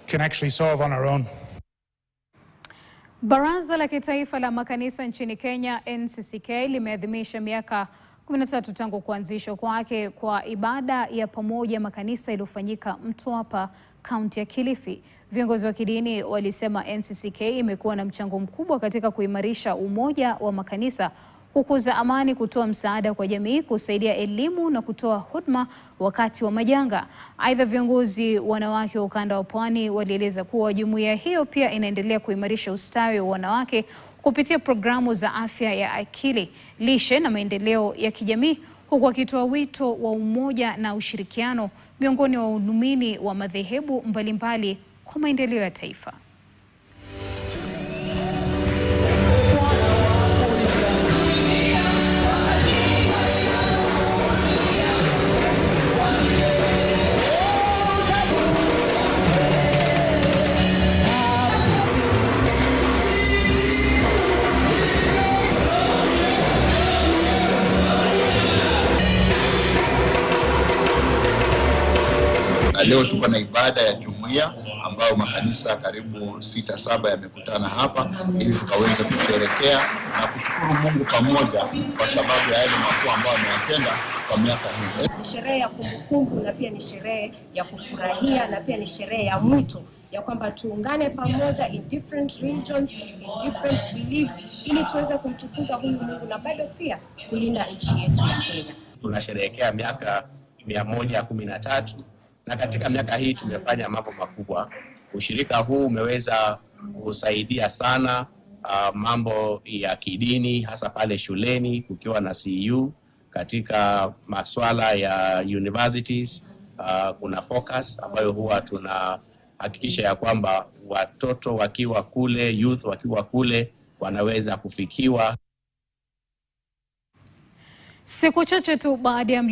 can actually solve on our own. Baraza la Kitaifa la Makanisa nchini Kenya NCCK limeadhimisha miaka 13 tangu kuanzishwa kwake kwa ibada ya pamoja makanisa iliyofanyika Mtwapa, kaunti ya Kilifi. Viongozi wa kidini walisema NCCK imekuwa na mchango mkubwa katika kuimarisha umoja wa makanisa, kukuza amani, kutoa msaada kwa jamii, kusaidia elimu na kutoa huduma wakati wa majanga. Aidha, viongozi wanawake wa ukanda wa Pwani walieleza kuwa jumuiya hiyo pia inaendelea kuimarisha ustawi wa wanawake kupitia programu za afya ya akili, lishe na maendeleo ya kijamii, huku wakitoa wito wa umoja na ushirikiano miongoni wa waumini wa madhehebu mbalimbali kwa maendeleo ya taifa. Leo tuko na ibada ya jumuiya ambayo makanisa karibu 6-7 yamekutana hapa ili tukaweze kusherehekea na kushukuru Mungu pamoja kwa sababu ya yale makuu ambayo ameyatenda kwa miaka hii. Ni sherehe ya kumbukumbu na pia ni sherehe ya kufurahia na pia ni sherehe ya mwito ya kwamba tuungane pamoja in different regions, in different beliefs ili tuweze kumtukuza huyu Mungu na bado pia kulinda nchi yetu ya Kenya. Tunasherehekea miaka 113 na katika miaka hii tumefanya mambo makubwa. Ushirika huu umeweza kusaidia sana mambo ya kidini, hasa pale shuleni kukiwa na CU. Katika masuala ya universities kuna focus ambayo huwa tunahakikisha ya kwamba watoto wakiwa kule, youth wakiwa kule wanaweza kufikiwa. Siku chache tu baada ya